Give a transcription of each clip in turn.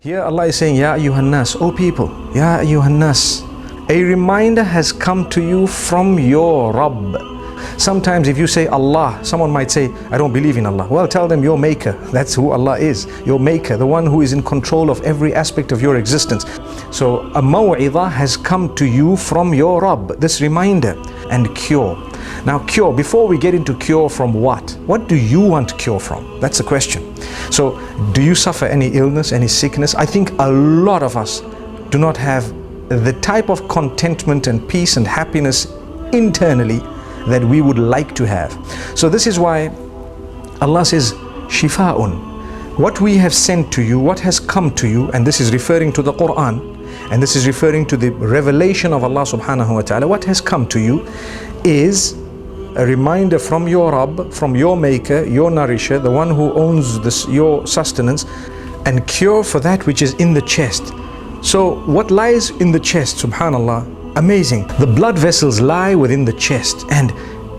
Here Allah is saying, Ya ayyuhan nas, O people, Ya ayyuhan nas. A reminder has come to you from your Rabb. Sometimes if you say Allah, someone might say, I don't believe in Allah. Well, tell them your maker. That's who Allah is. Your maker, the one who is in control of every aspect of your existence. So a maw'idah has come to you from your Rabb. This reminder and cure. Now cure, before we get into cure from what? What do you want cure from? That's the question. So do you suffer any illness, any sickness? I think a lot of us do not have the type of contentment and peace and happiness internally that we would like to have. So this is why Allah says, Shifa'un. What we have sent to you, what has come to you, and this is referring to the Quran, and this is referring to the revelation of Allah subhanahu wa ta'ala, what has come to you is a reminder from your Rabb, from your maker, your nourisher, the one who owns this, your sustenance, and cure for that which is in the chest. So what lies in the chest, subhanallah, amazing. The blood vessels lie within the chest, and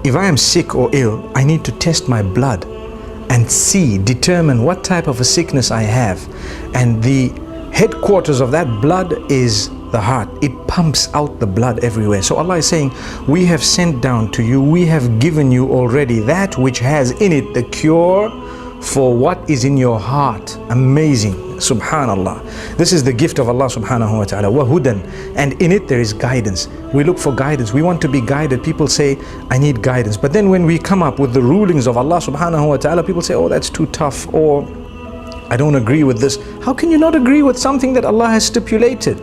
if I am sick or ill, I need to test my blood and see, determine what type of a sickness I have. And the headquarters of that blood is the heart. It pumps out the blood everywhere. So Allah is saying, we have sent down to you, we have given you already that which has in it the cure for what is in your heart. Amazing, subhanallah. This is the gift of Allah subhanahu wa ta'ala, wahudan, and in it there is guidance. We look for guidance, we want to be guided. People say, I need guidance, but then when we come up with the rulings of Allah subhanahu wa ta'ala, people say, oh, that's too tough, or I don't agree with this. How can you not agree with something that Allah has stipulated?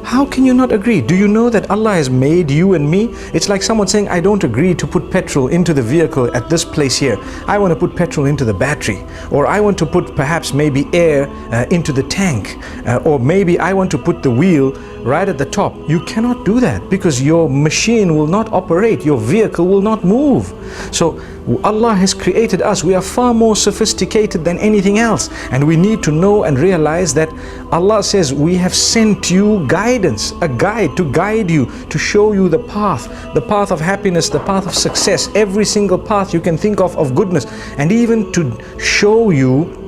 How can you not agree? Do you know that Allah has made you and me? It's like someone saying, I don't agree to put petrol into the vehicle at this place here. I want to put petrol into the battery. Or I want to put perhaps maybe air into the tank. Or maybe I want to put the wheel right at the top. You cannot do that because your machine will not operate. Your vehicle will not move. So Allah has created us. We are far more sophisticated than anything else. And we need to know and realize that Allah says, we have sent you guidance, a guide to guide you, to show you the path of happiness, the path of success, every single path you can think of goodness, and even to show you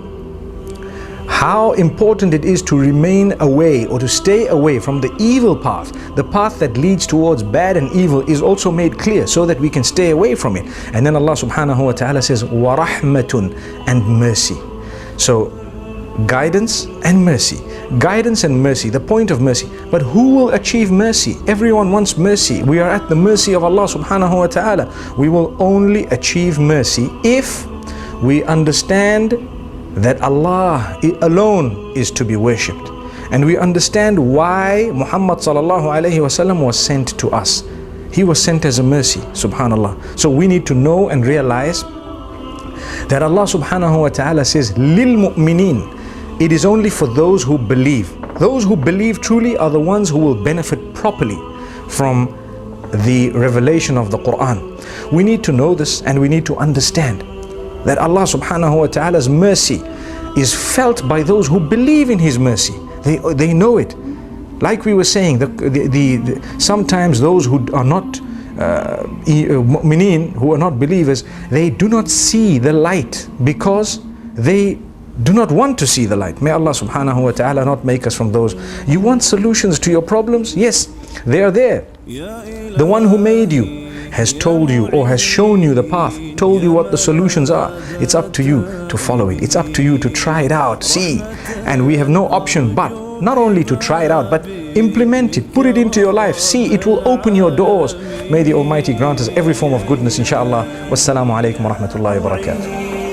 how important it is to remain away or to stay away from the evil path. The path that leads towards bad and evil is also made clear so that we can stay away from it. And then Allah subhanahu wa ta'ala says, wa rahmatun, and mercy. So guidance and mercy. Guidance and mercy, the point of mercy. But who will achieve mercy? Everyone wants mercy. We are at the mercy of Allah subhanahu wa ta'ala. We will only achieve mercy if we understand that Allah alone is to be worshipped, and we understand why Muhammad sallallahu alaihi wasallam was sent to us. He was sent as a mercy, subhanallah. So we need to know and realize that Allah subhanahu wa ta'ala says, lil mu'mineen, it is only for those who believe. Those who believe truly are the ones who will benefit properly from the revelation of the Quran. We need to know this, and we need to understand that Allah subhanahu wa ta'ala's mercy is felt by those who believe in His mercy. They know it. Like we were saying, sometimes those who are not mu'mineen, who are not believers, they do not see the light because they do not want to see the light. May Allah subhanahu wa ta'ala not make us from those. You want solutions to your problems? Yes, they are there. The one who made you has told you or has shown you the path, told you what the solutions are. It's up to you to follow it. It's up to you to try it out, see. And we have no option but not only to try it out, but implement it, put it into your life, see, it will open your doors. May the Almighty grant us every form of goodness, inshallah. Wassalamu alaikum wa rahmatullahi wa barakatuh.